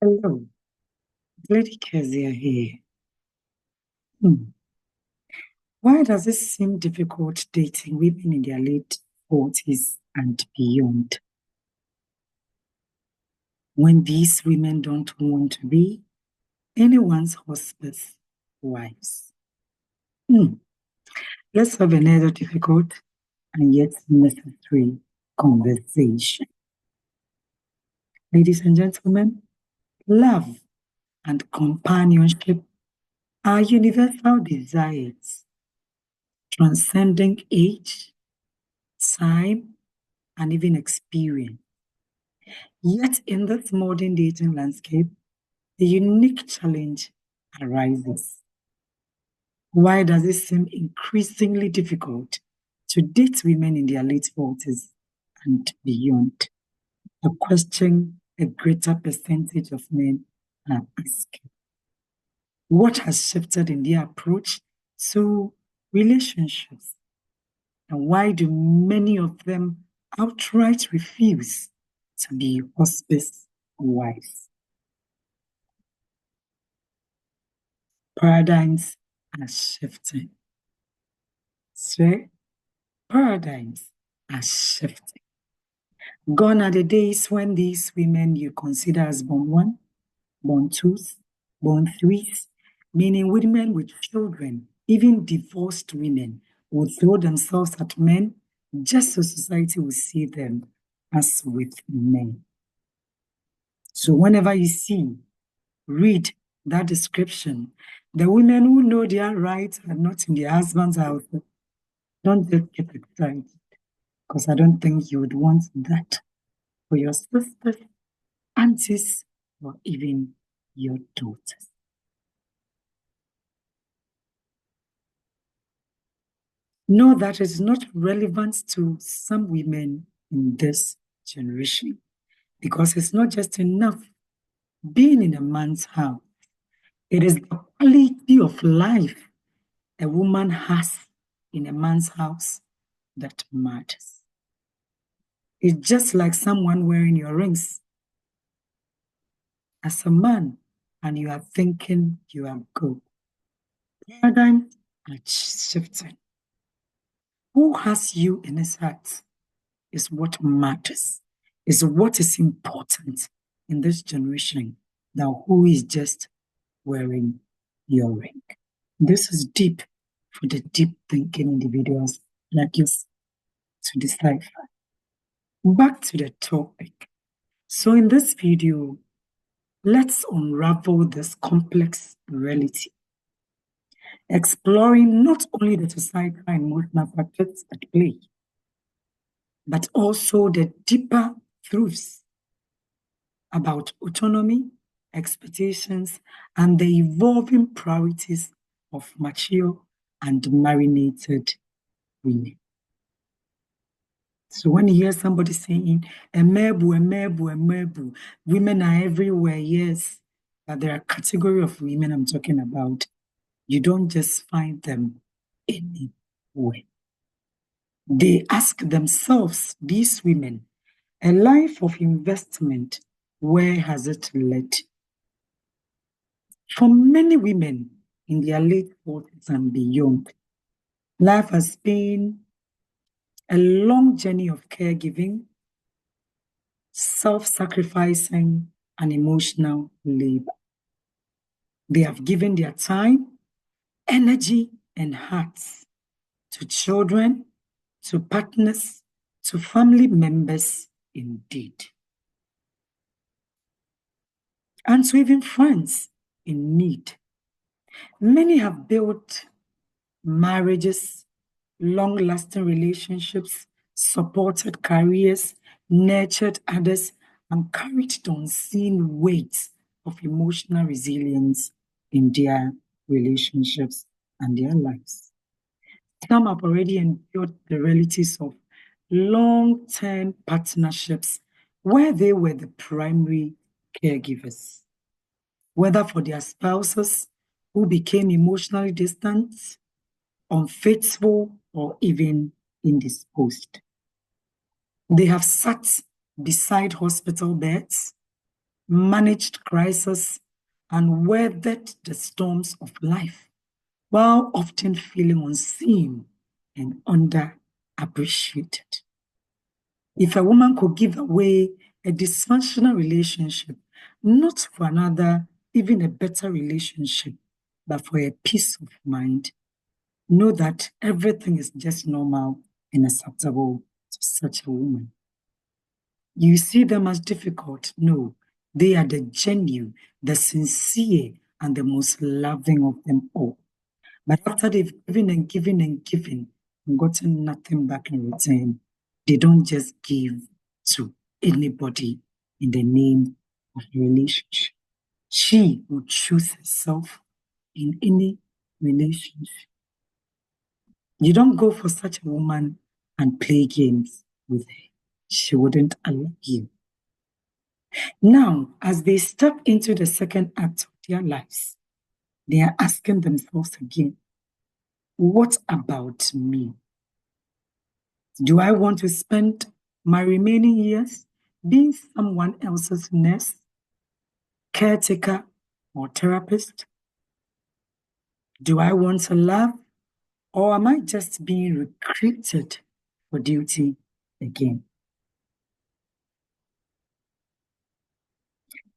Hello, Lady Keziah here. Hmm. Why does it seem difficult dating women in their late 40s and beyond when these women don't want to be anyone's hospice wives? Hmm. Let's have another difficult and yet necessary conversation. Ladies and gentlemen, love and companionship are universal desires transcending age, time, and even experience. Yet, in this modern dating landscape, a unique challenge arises. Why does it seem increasingly difficult to date women in their late 40s and beyond? A question a greater percentage of men are asking. What has shifted in their approach to relationships? And why do many of them outright refuse to be hospice wives? Paradigms are shifting. So, paradigms are shifting. Gone are the days when these women you consider as born one, born twos, born threes, meaning women with children, even divorced women, would throw themselves at men just so society will see them as with men. So, whenever you read that description, the women who know their rights are not in their husband's house. Don't just get excited because I don't think you would want that for your sisters, aunties, or even your daughters. Know that it's not relevant to some women in this generation because it's not just enough being in a man's house. It is the quality of life a woman has in a man's house that matters. It's just like someone wearing your rings. As a man, and you are thinking you are good. Paradigms are shifting. Who has you in his heart is what matters, is what is important in this generation than who is just wearing your ring. This is deep for the deep thinking individuals like you to decipher. Back to the topic. So in this video, let's unravel this complex reality, exploring not only the societal and emotional factors at play, but also the deeper truths about autonomy, expectations, and the evolving priorities of mature and marinated women. So when you hear somebody saying, emebu, emebu, emebu, women are everywhere, yes, but there are category of women I'm talking about. You don't just find them anywhere. They ask themselves, these women, a life of investment, where has it led? For many women in their late 40s and beyond, life has been a long journey of caregiving, self-sacrificing, and emotional labor. They have given their time, energy, and hearts to children, to partners, to family members, indeed, and to even friends in need. Many have built marriages, long lasting relationships, supported careers, nurtured others, and carried the unseen weight of emotional resilience in their relationships and their lives. Some have already endured the realities of long term partnerships where they were the primary caregivers, whether for their spouses who became emotionally distant, unfaithful, or even indisposed. They have sat beside hospital beds, managed crisis, and weathered the storms of life, while often feeling unseen and underappreciated. If a woman could give away a dysfunctional relationship, not for another, even a better relationship, but for a peace of mind, know that everything is just normal and acceptable to such a woman. You see them as difficult? No, they are the genuine, the sincere, and the most loving of them all. But after they've given and given and given and gotten nothing back in return, they don't just give to anybody in the name of a relationship. She would choose herself in any relationship. You don't go for such a woman and play games with her. She wouldn't allow you. Now, as they step into the second act of their lives, they are asking themselves again, what about me? Do I want to spend my remaining years being someone else's nurse, caretaker, or therapist? Do I want to love, or am I just being recruited for duty again?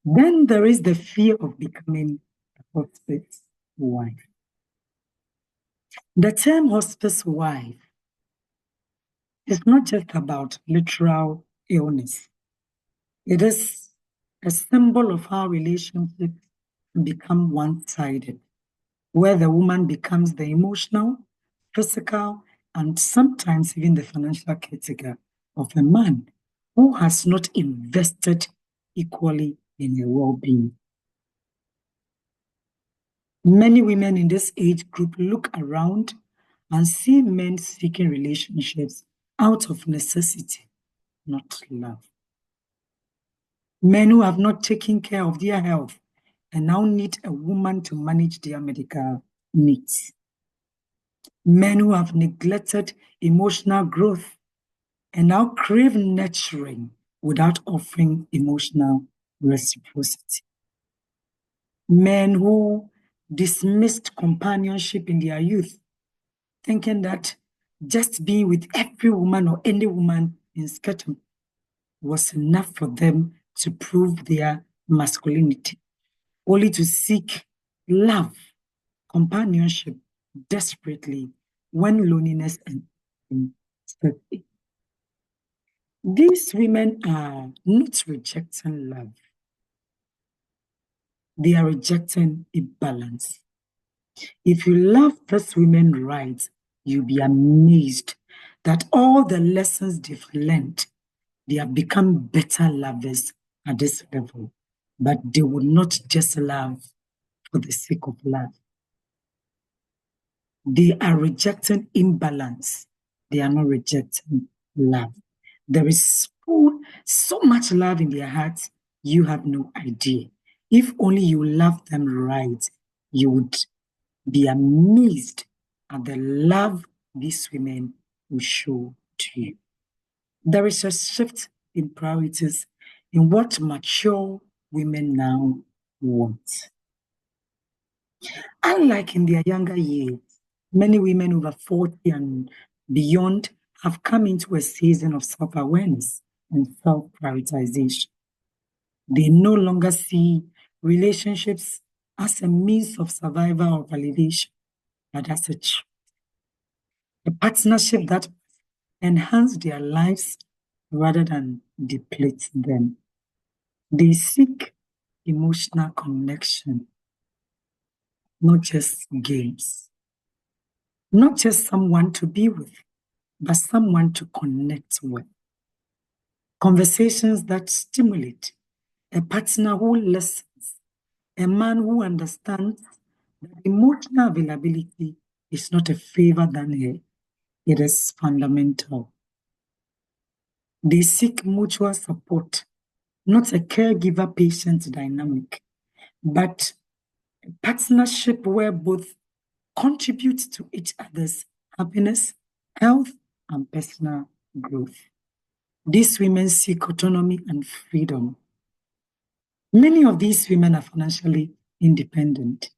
Then there is the fear of becoming a hospice wife. The term hospice wife is not just about literal illness. It is a symbol of how relationships become one-sided, where the woman becomes the emotional, physical, and sometimes even the financial caretaker of a man who has not invested equally in her well-being. Many women in this age group look around and see men seeking relationships out of necessity, not love. Men who have not taken care of their health and now need a woman to manage their medical needs. Men who have neglected emotional growth and now crave nurturing without offering emotional reciprocity. Men who dismissed companionship in their youth, thinking that just being with every woman or any woman in Sketum was enough for them to prove their masculinity, only to seek love, companionship desperately when loneliness and step in. These women are not rejecting love. They are rejecting a balance. If you love these women right, you'll be amazed that all the lessons they've learned, they have become better lovers at this level. But they will not just love for the sake of love. They are rejecting imbalance. They are not rejecting love. There is so much love in their hearts, you have no idea. If only you love them right, you would be amazed at the love these women will show to you. There is a shift in priorities in what mature women now want. Unlike in their younger years, many women over 40 and beyond have come into a season of self-awareness and self-prioritization. They no longer see relationships as a means of survival or validation, but as a partnership that enhance their lives rather than deplete them. They seek emotional connection, not just games. Not just someone to be with, but someone to connect with. Conversations that stimulate, a partner who listens, a man who understands that emotional availability is not a favor than it is fundamental. They seek mutual support, not a caregiver-patient dynamic, but a partnership where both contribute to each other's happiness, health, and personal growth. These women seek autonomy and freedom. Many of these women are financially independent.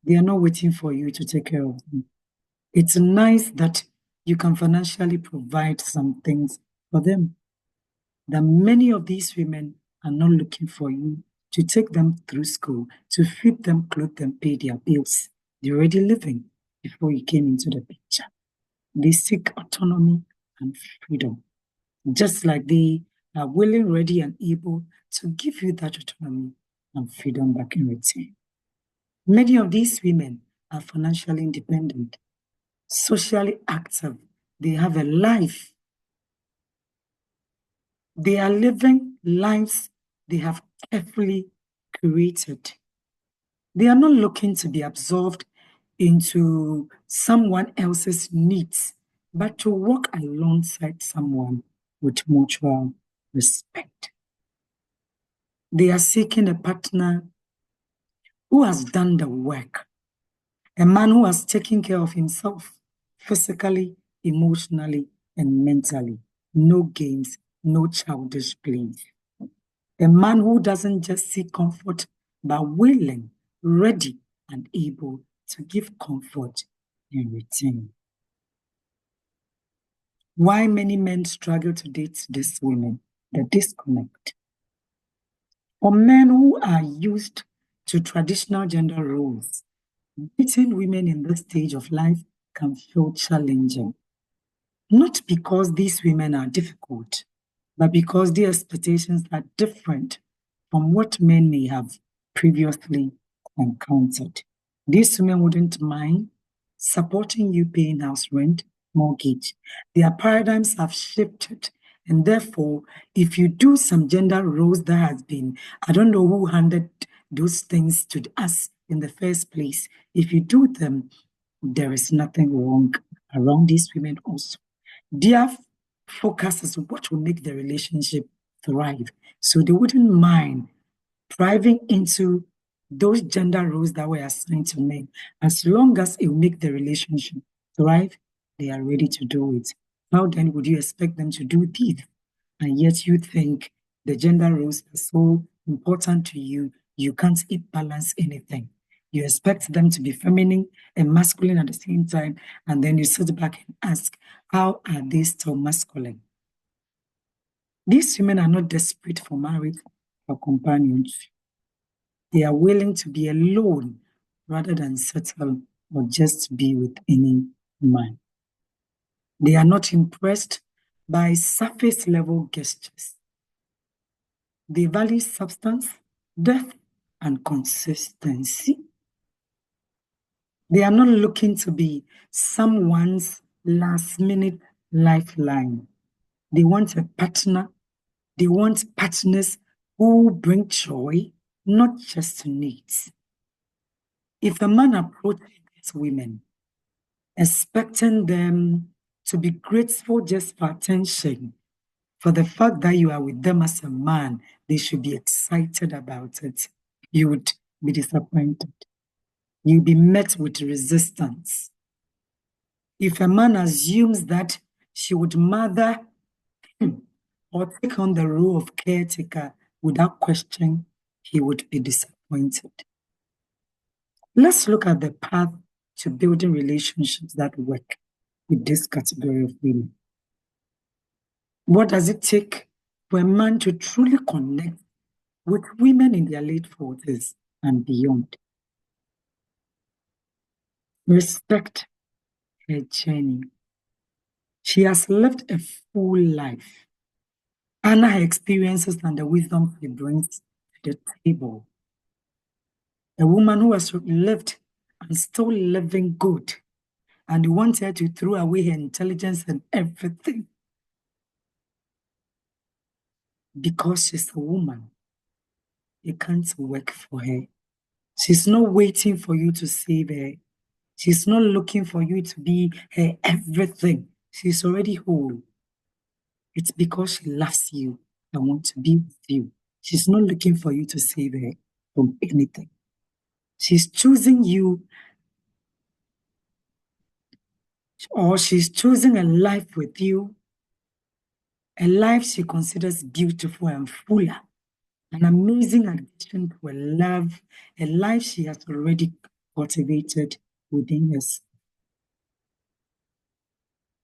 They are not waiting for you to take care of them. It's nice that you can financially provide some things for them. That many of these women are not looking for you to take them through school, to feed them, clothe them, pay their bills. They're already living before you came into the picture. They seek autonomy and freedom, just like they are willing, ready, and able to give you that autonomy and freedom back in return. Many of these women are financially independent, socially active. They have a life. They are living lives they have carefully created. They are not looking to be absorbed into someone else's needs, but to walk alongside someone with mutual respect. They are seeking a partner who has done the work, a man who has taken care of himself physically, emotionally, and mentally. No games, no childish plays. A man who doesn't just seek comfort, but willing, ready, and able to give comfort in return. Why many men struggle to date these women? The disconnect. For men who are used to traditional gender roles, dating women in this stage of life can feel challenging. Not because these women are difficult, but because their expectations are different from what men may have previously encountered. These women wouldn't mind supporting you paying house rent, mortgage. Their paradigms have shifted. And therefore, if you do some gender roles that has been, I don't know who handed those things to us in the first place. If you do them, there is nothing wrong around these women also. Their focus is what will make the relationship thrive. So they wouldn't mind thriving into those gender roles that were assigned to men. As long as it will make the relationship thrive, they are ready to do it. How then would you expect them to do this? And yet you think the gender roles are so important to you, you can't balance anything. You expect them to be feminine and masculine at the same time, and then you sit back and ask, how are they still masculine? These women are not desperate for marriage or companionship. They are willing to be alone rather than settle or just be with any man. They are not impressed by surface level gestures. They value substance, depth, and consistency. They are not looking to be someone's last minute lifeline. They want a partner. They want partners who bring joy, not just needs. If a man approaches these women, expecting them to be grateful just for attention, for the fact that you are with them as a man, they should be excited about it. You would be disappointed. You'll be met with resistance. If a man assumes that she would mother him or take on the role of caretaker without question, he would be disappointed. Let's look at the path to building relationships that work with this category of women. What does it take for a man to truly connect with women in their late 40s and beyond? Respect her journey. She has lived a full life. Honor her experiences and the wisdom she brings to the table. A woman who has lived and still living good, and you want her to throw away her intelligence and everything because she's a woman. It can't work for her. She's not waiting for you to save her. She's not looking for you to be her everything. She's already whole. It's because she loves you and wants to be with you. She's not looking for you to save her from anything. She's choosing you, or she's choosing a life with you, a life she considers beautiful and fuller an amazing addition to a life she has already cultivated within us.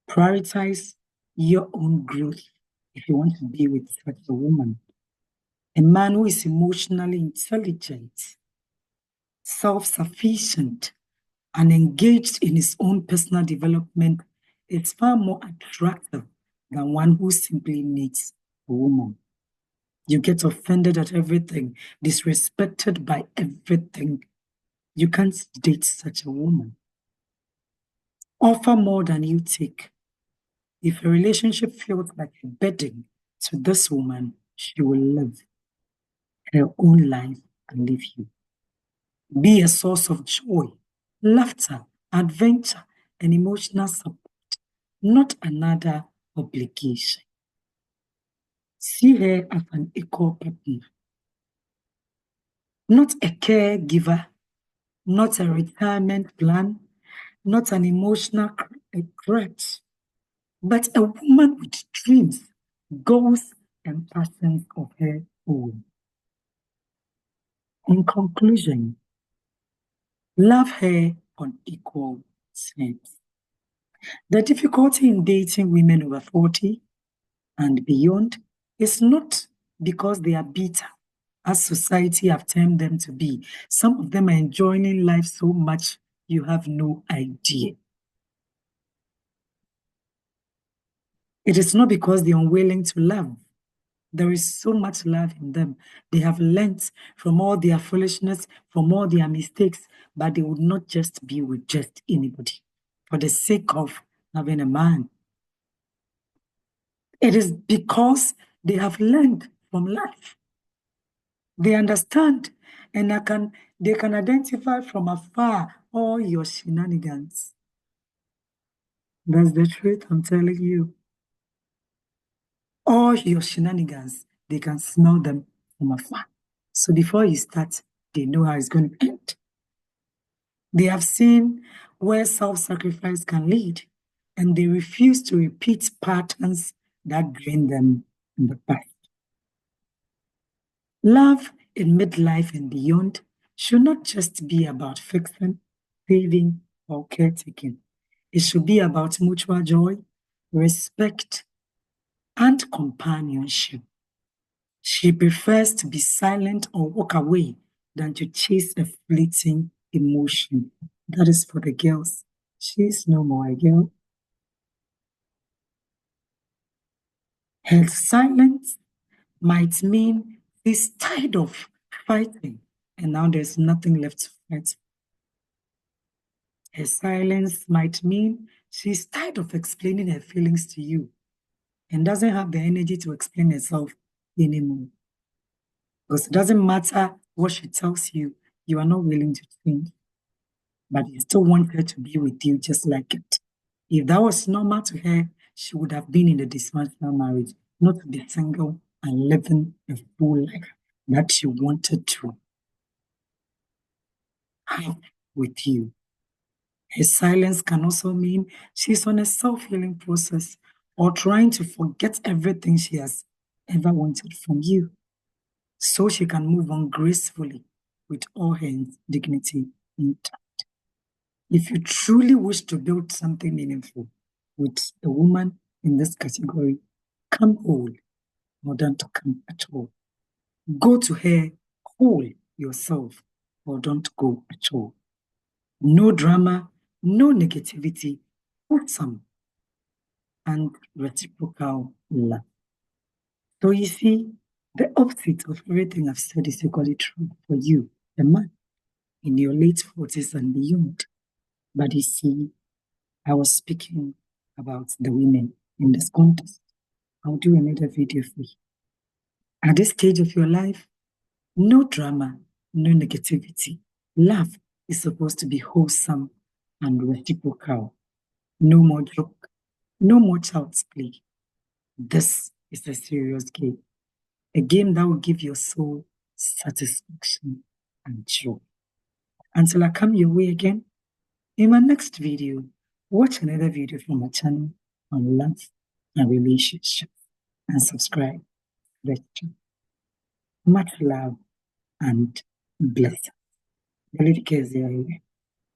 Prioritize your own growth if you want to be with such a woman. A man who is emotionally intelligent, self-sufficient, and engaged in his own personal development is far more attractive than one who simply needs a woman. You get offended at everything, disrespected by everything. You can't date such a woman. Offer more than you take. If a relationship feels like a burden to this woman, she will live her own life and leave you. Be a source of joy, laughter, adventure, and emotional support, not another obligation. See her as an equal partner, not a caregiver, not a retirement plan, not an emotional crutch, but a woman with dreams, goals, and passions of her own. In conclusion, love her on equal terms. The difficulty in dating women over 40 and beyond is not because they are bitter, as society have termed them to be. Some of them are enjoying life so much you have no idea. It is not because they are unwilling to love. There is so much love in them. They have learnt from all their foolishness, from all their mistakes, but they would not just be with just anybody for the sake of having a man. It is because they have learned from life. They understand and they can identify from afar all your shenanigans. That's the truth, I'm telling you. All your shenanigans, they can smell them from afar. So before you start, they know how it's going to end. They have seen where self-sacrifice can lead, and they refuse to repeat patterns that drain them in the past. Love in midlife and beyond should not just be about fixing, saving, or caretaking. It should be about mutual joy, respect, and companionship. She prefers to be silent or walk away than to chase a fleeting emotion. That is for the girls. She's no more a girl. Her silence might mean she's tired of fighting and now there's nothing left to fight. Her silence might mean she's tired of explaining her feelings to you and doesn't have the energy to explain herself anymore. Because it doesn't matter what she tells you, you are not willing to change. But you still want her to be with you just like it. If that was normal to her, she would have been in a dysfunctional marriage, not to be single and living a full life that she wanted to have with you. Her silence can also mean she's on a self-healing process or trying to forget everything she has ever wanted from you so she can move on gracefully with all her dignity intact. If you truly wish to build something meaningful with a woman in this category, come whole more than to come at all. Go to her whole yourself or don't go at all. No drama, no negativity, wholesome and reciprocal love. So you see, the opposite of everything I've said is equally true for you, the man, in your late 40s and beyond. But you see, I was speaking about the women in this contest. I'll do another video for you. At this stage of your life, no drama, no negativity. Love is supposed to be wholesome and reciprocal. No more joke, no more child's play. This is a serious game. A game that will give your soul satisfaction and joy. Until I come your way again, in my next video, watch another video from my channel on love and relationships and subscribe. Let's Much love and blessings. Lady Keziah.